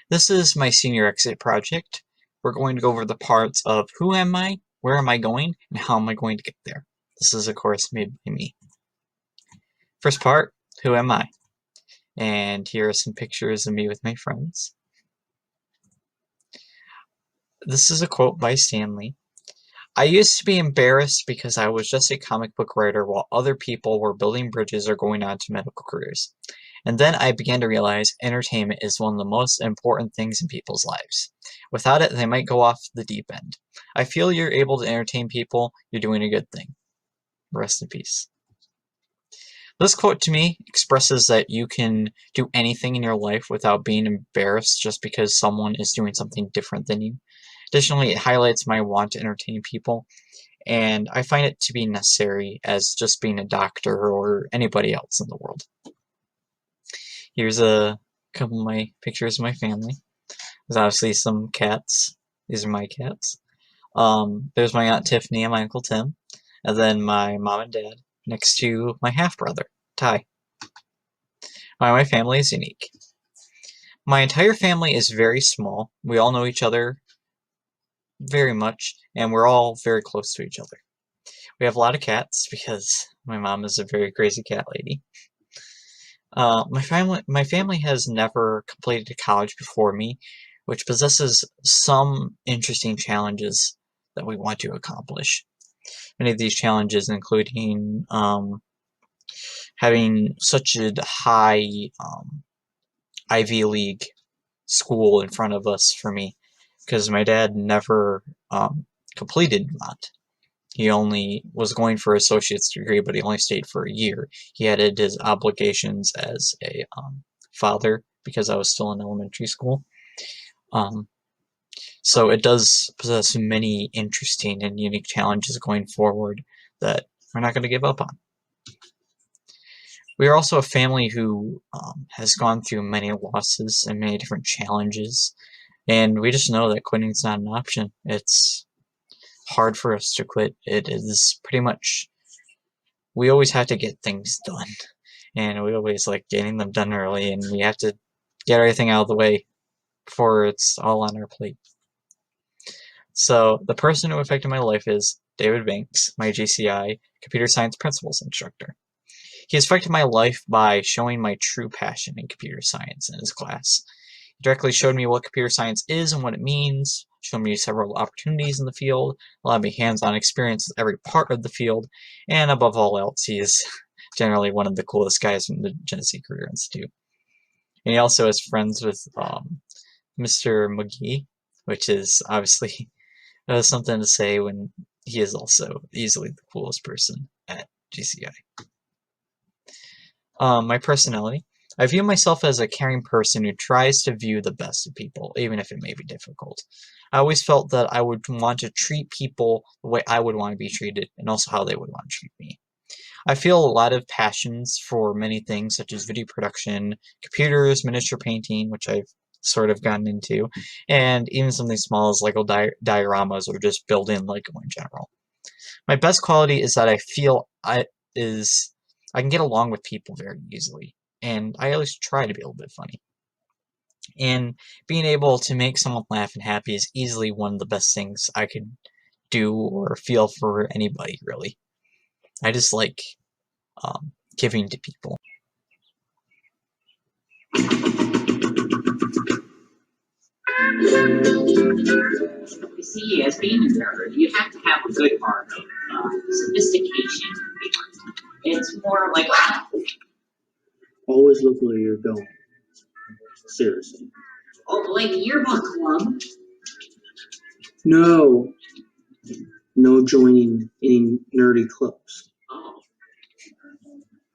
This is my senior exit project. We're going to go over the parts of who am I, where am I going, and how am I going to get there. This is, of course, made by me. First part, who am I? And here are some pictures of me with my friends. This is a quote by Stan Lee. I used to be embarrassed because I was just a comic book writer while other people were building bridges or going on to medical careers. And then I began to realize entertainment is one of the most important things in people's lives. Without it, they might go off the deep end. I feel you're able to entertain people, you're doing a good thing. Rest in peace. This quote to me expresses that you can do anything in your life without being embarrassed just because someone is doing something different than you. Additionally, it highlights my want to entertain people, and I find it to be necessary as just being a doctor or anybody else in the world. Here's a couple of my pictures of my family. There's obviously some cats. These are my cats. There's my Aunt Tiffany and my Uncle Tim, and then my mom and dad next to my half-brother, Ty. My family is unique. My entire family is very small. We all know each other very much, and we're all very close to each other. We have a lot of cats because my mom is a very crazy cat lady. My family has never completed college before me, which possesses some interesting challenges that we want to accomplish. Many of these challenges including having such a high Ivy League school in front of us for me, because my dad never completed Vermont. He only was going for an associate's degree, but he only stayed for a year. He added his obligations as a father because I was still in elementary school. So it does possess many interesting and unique challenges going forward that we're not going to give up on. We are also a family who has gone through many losses and many different challenges, and we just know that quitting is not an option. It's hard for us to quit. It is pretty much, we always have to get things done, and we always like getting them done early, and we have to get everything out of the way before it's all on our plate. So the person who affected my life is David Banks, my GCI computer science principles instructor. He has affected my life by showing my true passion in computer science in his class. He directly showed me what computer science is and what it means, showed me several opportunities in the field, allowed me hands-on experience with every part of the field, and above all else, he is generally one of the coolest guys from the Genesee Career Institute. And he also is friends with Mr. McGee, which is obviously something to say when he is also easily the coolest person at GCI. My personality. I view myself as a caring person who tries to view the best of people, even if it may be difficult. I always felt that I would want to treat people the way I would want to be treated, and also how they would want to treat me. I feel a lot of passions for many things, such as video production, computers, miniature painting, which I've sort of gotten into, and even something small as Lego dioramas or just building Lego in general. My best quality is that I feel I can get along with people very easily, and I always try to be a little bit funny. And being able to make someone laugh and happy is easily one of the best things I could do or feel for anybody, really. I just like giving to people. You see, as being a nerd, you have to have a good heart of sophistication. It's more like, always look where you're going. Seriously. oh, like yearbook club. No. No joining any nerdy clubs. Oh.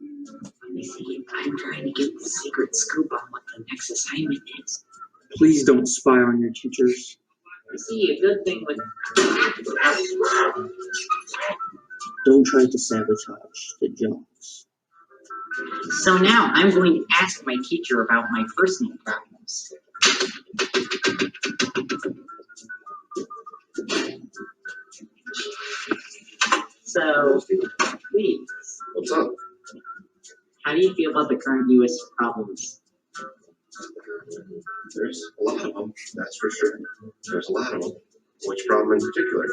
Let me see. I'm trying to get the secret scoop on what the next assignment is. Please don't spy on your teachers. You see, a good thing with... Don't try to sabotage the jobs. So now I'm going to ask my teacher about my personal problems. So, please. What's up? How do you feel about the current U.S. problems? There's a lot of them, that's for sure. There's a lot of them. Which problem in particular?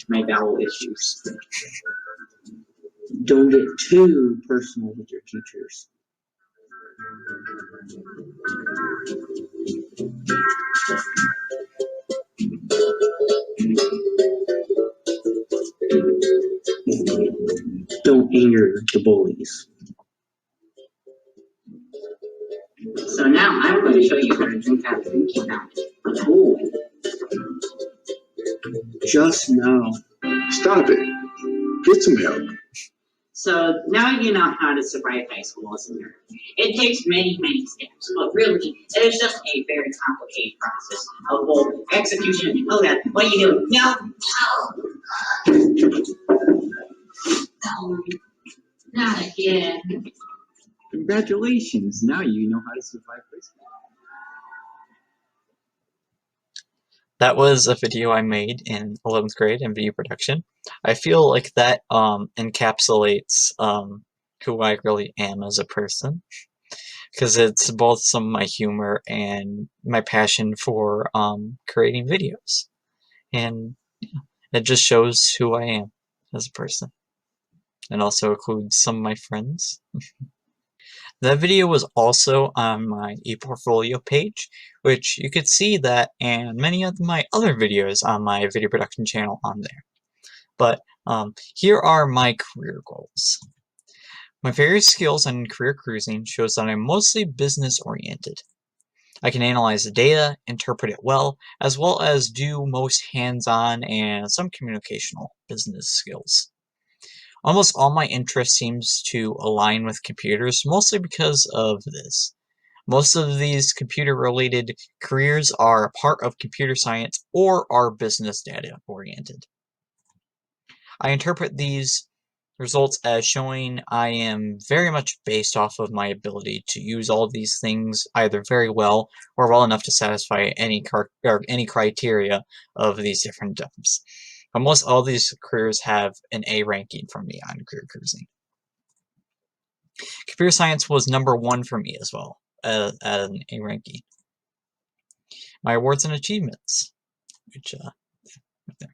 My bowel issues. Don't get too personal with your teachers. Don't anger the bullies. So now I'm going to show you how to drink out of a drinking fountain. Ooh. Just now. Stop it. Get some help. So now you know how to survive high school as a nerd. It takes many, many steps, but really, it is just a very complicated process of both execution and, oh, that, what are you doing? No! No! Not again. Congratulations, now you know how to survive high school. That was a video I made in 11th grade in video production. I feel like that encapsulates who I really am as a person, because it's both some of my humor and my passion for creating videos, and yeah, it just shows who I am as a person, and also includes some of my friends. That video was also on my ePortfolio page, which you could see that and many of my other videos on my video production channel on there. But here are my career goals. My various skills in career cruising shows that I'm mostly business oriented. I can analyze the data, interpret it well as do most hands-on and some communicational business skills. Almost all my interest seems to align with computers, mostly because of this. Most of these computer-related careers are a part of computer science or are business data-oriented. I interpret these results as showing I am very much based off of my ability to use all of these things either very well or well enough to satisfy any criteria of these different jobs. Almost all these careers have an A ranking from me on career cruising. Computer science was #1 for me as well, at an A ranking. My awards and achievements, which right there.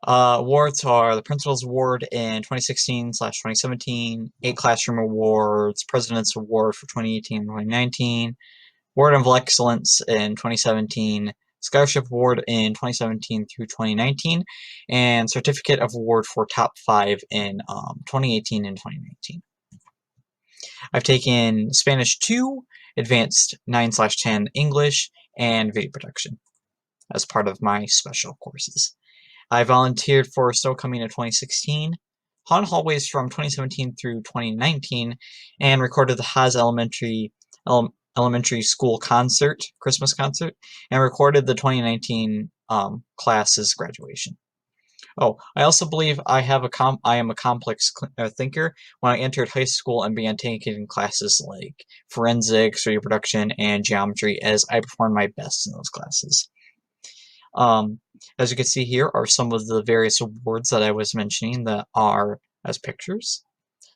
Awards are the Principal's Award in 2016/2017, 8 Classroom Awards, President's Award for 2018 and 2019, Award of Excellence in 2017, Scholarship Award in 2017 through 2019, and Certificate of Award for Top 5 in 2018 and 2019. I've taken Spanish 2, Advanced 9/10 English, and Video Production as part of my special courses. I volunteered for Snow Coming in 2016, Haunted Hallways from 2017 through 2019, and recorded the Haas Elementary School concert, Christmas concert, and recorded the 2019 class's graduation. Oh, I also believe I am a complex thinker when I entered high school and began taking classes like forensics, video production, and geometry, as I performed my best in those classes. As you can see here are some of the various awards that I was mentioning that are as pictures.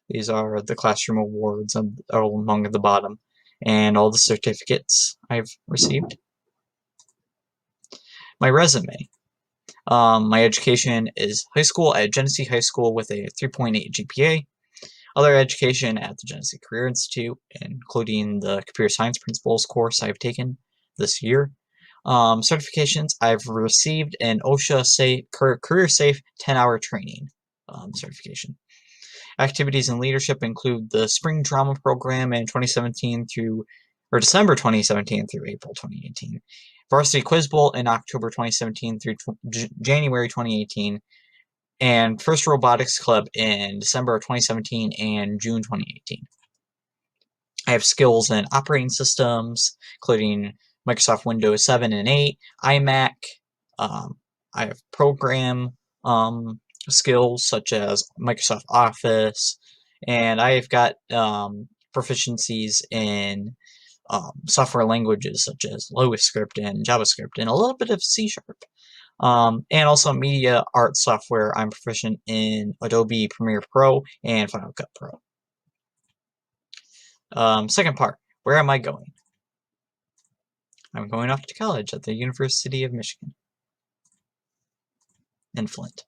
These are the classroom awards among the bottom, and all the certificates I've received. My resume. My education is high school at Genesee High School with a 3.8 GPA. Other education at the Genesee Career Institute, including the Computer Science Principles course I've taken this year. Certifications, I've received an OSHA Career Safe 10-hour training certification. Activities in leadership include the Spring Drama Program in December 2017 through April 2018, Varsity Quiz Bowl in October 2017 through January 2018, and First Robotics Club in December 2017 and June 2018. I have skills in operating systems, including Microsoft Windows 7 and 8, iMac. I have program skills such as Microsoft Office, and I've got proficiencies in software languages such as LotusScript and JavaScript, and a little bit of C#. And also media art software, I'm proficient in Adobe Premiere Pro and Final Cut Pro. Second part, where am I going? I'm going off to college at the University of Michigan in Flint.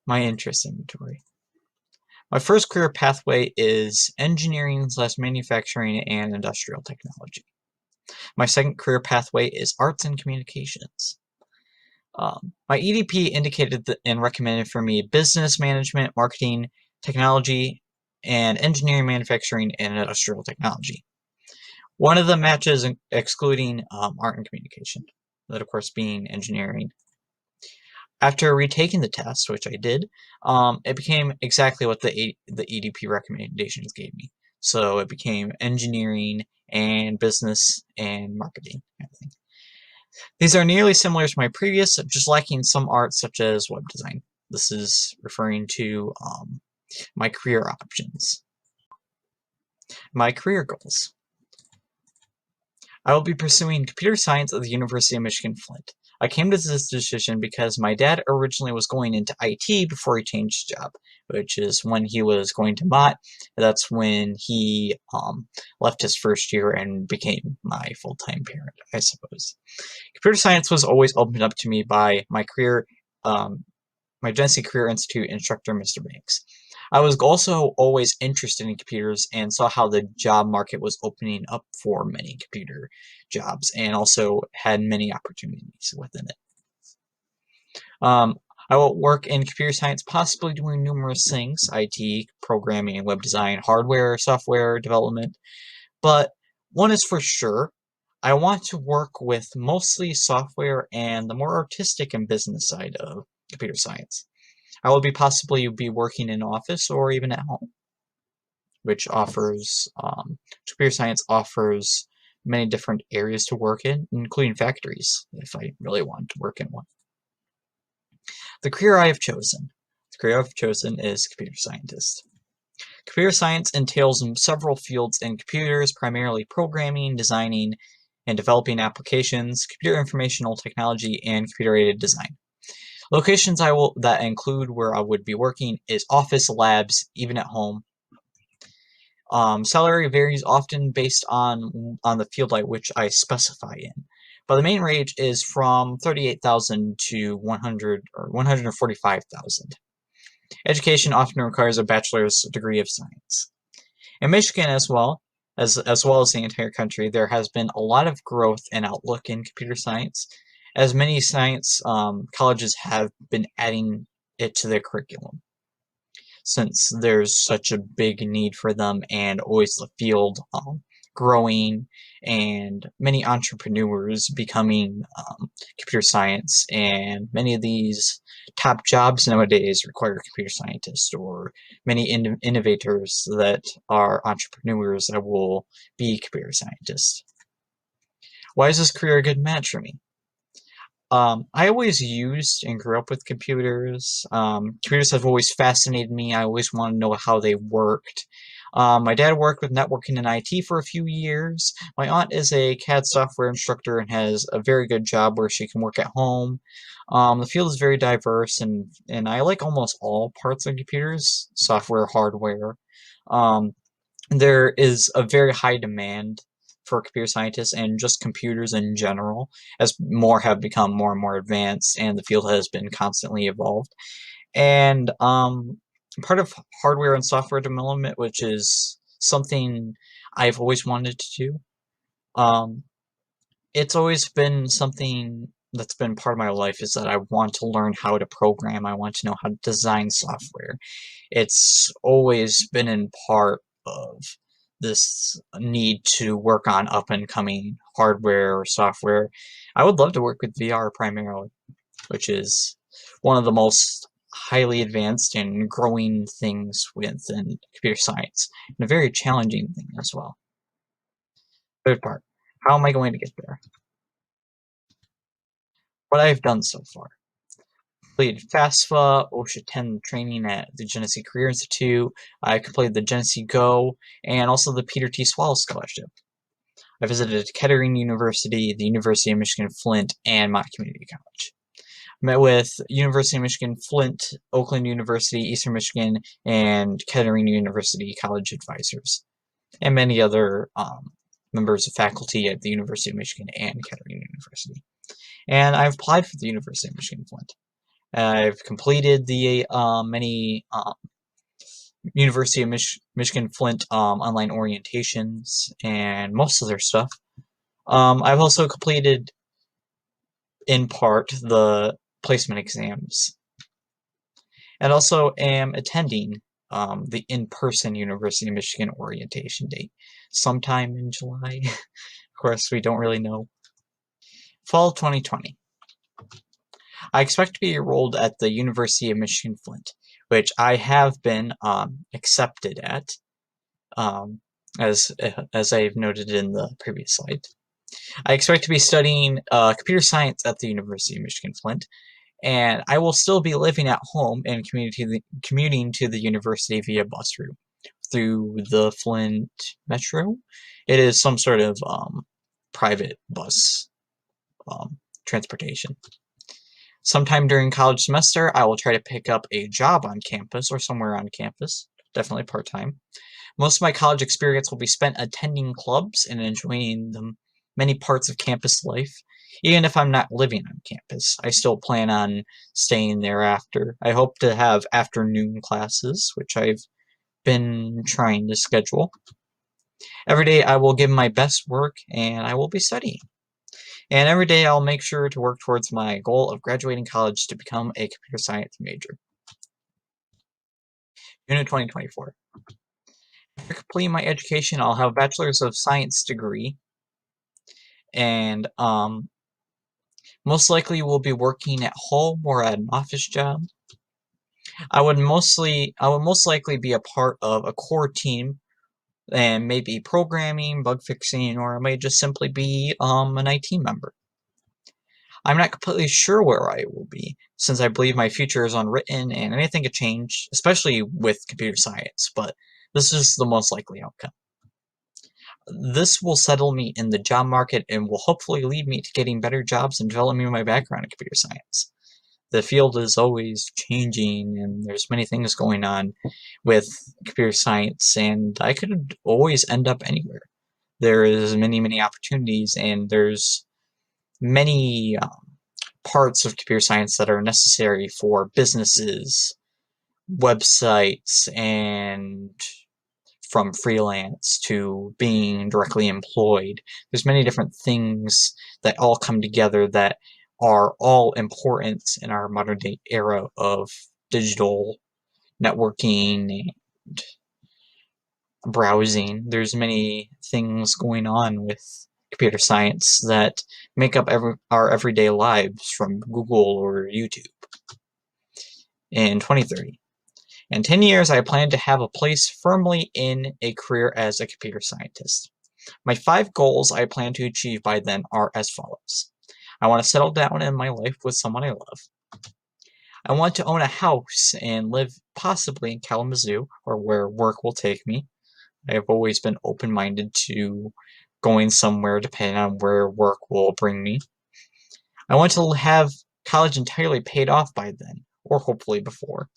My interest inventory. My first career pathway is engineering/manufacturing and industrial technology. My second career pathway is arts and communications. My EDP indicated and recommended for me business management, marketing, technology, and engineering, manufacturing, and industrial technology. One of the matches excluding art and communication, that of course being engineering. After retaking the test, which I did, it became exactly what the EDP recommendations gave me. So it became engineering and business and marketing kind of thing. These are nearly similar to my previous, just lacking some art such as web design. This is referring to my career options. My career goals. I will be pursuing computer science at the University of Michigan Flint. I came to this decision because my dad originally was going into IT before he changed job, which is when he was going to Mott. That's when he left his first year and became my full-time parent, I suppose. Computer science was always opened up to me by my career, my Genesee Career Institute instructor, Mr. Banks. I was also always interested in computers and saw how the job market was opening up for many computer jobs and also had many opportunities within it. I will work in computer science, possibly doing numerous things, IT, programming, web design, hardware, software development, but one is for sure, I want to work with mostly software and the more artistic and business side of computer science. I will possibly be working in office or even at home, which offers, computer science offers many different areas to work in, including factories, if I really want to work in one. The career I have chosen. The career I've chosen is computer scientist. Computer science entails several fields in computers, primarily programming, designing, and developing applications, computer informational technology, and computer-aided design. Locations that include where I would be working is office, labs, even at home. Salary varies often based on the field which I specify in, but the main range is from $38,000 to $100 or $145,000. Education often requires a bachelor's degree of science. In Michigan as well as the entire country, there has been a lot of growth and outlook in computer science, as many science colleges have been adding it to their curriculum, since there's such a big need for them and always the field growing and many entrepreneurs becoming computer science, and many of these top jobs nowadays require computer scientists or many innovators that are entrepreneurs that will be computer scientists. Why is this career a good match for me? I always used and grew up with computers. Computers have always fascinated me. I always wanted to know how they worked. My dad worked with networking and IT for a few years. My aunt is a CAD software instructor and has a very good job where she can work at home. The field is very diverse, and I like almost all parts of computers, software, hardware. There is a very high demand for computer scientists and just computers in general, as more have become more and more advanced and the field has been constantly evolved. And part of hardware and software development, which is something I've always wanted to do, it's always been something that's been part of my life, is that I want to learn how to program. I want to know how to design software. It's always been in part of this need to work on up-and-coming hardware or software. I would love to work with VR primarily, which is one of the most highly advanced and growing things within computer science, and a very challenging thing as well. Third part, how am I going to get there? What I've done so far. Completed FAFSA, OSHA 10 training at the Genesee Career Institute. I completed the Genesee Go, and also the Peter T. Swallow Scholarship. I visited Kettering University, the University of Michigan Flint, and Mott Community College. Met with University of Michigan Flint, Oakland University, Eastern Michigan, and Kettering University college advisors, and many other members of faculty at the University of Michigan and Kettering University. And I've applied for the University of Michigan Flint. I've completed the many University of Michigan Flint online orientations and most of their stuff. I've also completed, in part, the placement exams, and also am attending the in-person University of Michigan orientation date sometime in July. Of course, we don't really know. Fall 2020. I expect to be enrolled at the University of Michigan Flint, which I have been accepted at, as I've noted in the previous slide. I expect to be studying computer science at the University of Michigan Flint, and I will still be living at home and commuting to the university via bus route through the Flint Metro. It is some sort of private bus transportation. Sometime during college semester, I will try to pick up a job on campus or somewhere on campus, definitely part-time. Most of my college experience will be spent attending clubs and enjoying the many parts of campus life. Even if I'm not living on campus, I still plan on staying there after. I hope to have afternoon classes, which I've been trying to schedule. Every day I will give my best work and I will be studying. And every day I'll make sure to work towards my goal of graduating college to become a computer science major. June of 2024. After completing my education, I'll have a Bachelor's of Science degree, and most likely will be working at home or at an office job. I would most likely be a part of a core team, and maybe programming, bug fixing, or I might just simply be an IT member. I'm not completely sure where I will be, since I believe my future is unwritten and anything could change, especially with computer science, but this is the most likely outcome. This will settle me in the job market and will hopefully lead me to getting better jobs and developing my background in computer science. The field is always changing and there's many things going on with computer science, and I could always end up anywhere. There is many opportunities, and there's many parts of computer science that are necessary for businesses, websites, and from freelance to being directly employed. There's many different things that all come together that are all important in our modern day era of digital networking and browsing. There's many things going on with computer science that make up our everyday lives, from Google or YouTube. In 2030. In 10 years, I plan to have a place firmly in a career as a computer scientist. My 5 goals I plan to achieve by then are as follows. I want to settle down in my life with someone I love. I want to own a house and live possibly in Kalamazoo, or where work will take me. I have always been open-minded to going somewhere depending on where work will bring me. I want to have college entirely paid off by then, or hopefully before.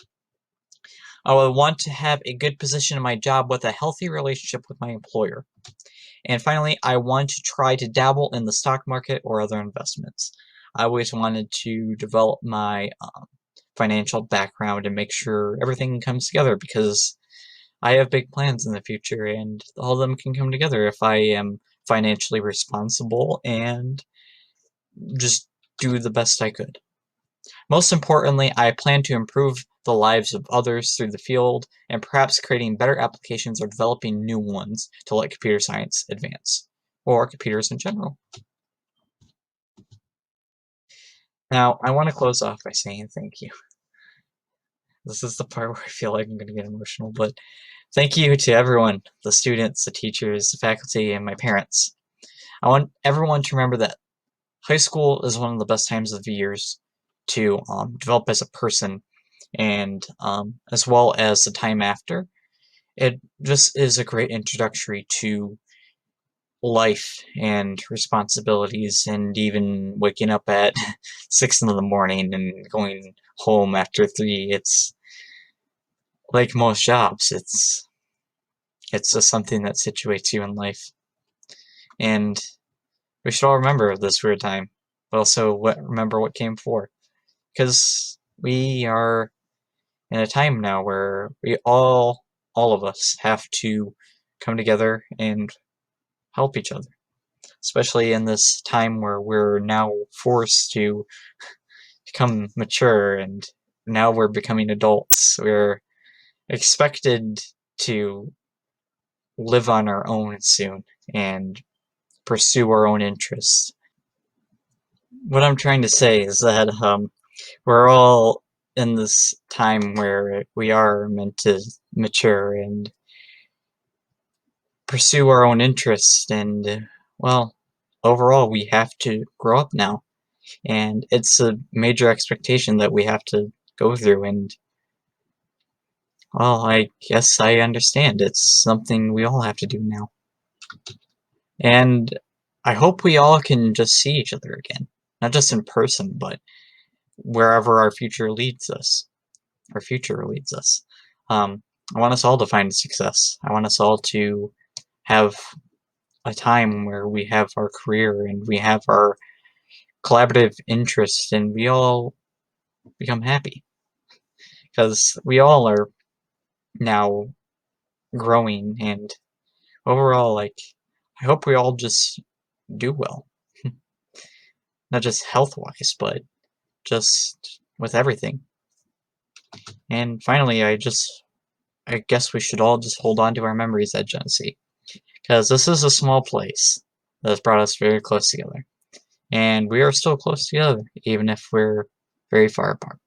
I would want to have a good position in my job with a healthy relationship with my employer. And finally, I want to try to dabble in the stock market or other investments. I always wanted to develop my financial background and make sure everything comes together, because I have big plans in the future, and all of them can come together if I am financially responsible and just do the best I could. Most importantly, I plan to improve the lives of others through the field, and perhaps creating better applications or developing new ones to let computer science advance, or computers in general. Now, I want to close off by saying thank you. This is the part where I feel like I'm going to get emotional, but thank you to everyone, the students, the teachers, the faculty, and my parents. I want everyone to remember that high school is one of the best times of the years to develop as a person, and as well as the time after. It just is a great introductory to life and responsibilities, and even waking up at 6 in the morning and going home after 3. It's like most jobs, it's just something that situates you in life. And we should all remember this weird time, but also remember what came before. Because we are in a time now where we all of us have to come together and help each other. Especially in this time where we're now forced to become mature, and now we're becoming adults. We're expected to live on our own soon and pursue our own interests. What I'm trying to say is that we're all in this time where we are meant to mature and pursue our own interests, and well, overall we have to grow up now, and it's a major expectation that we have to go through, and well, I guess I understand. It's something we all have to do now. And I hope we all can just see each other again. Not just in person, but wherever our future leads us. Our future leads us. I want us all to find success. I want us all to have a time where we have our career and we have our collaborative interests and we all become happy. Because we all are now growing, and overall, like, I hope we all just do well. Not just health-wise, but just with everything. And finally, I guess we should all just hold on to our memories at Genesee. Because this is a small place that has brought us very close together. And we are still close together, even if we're very far apart.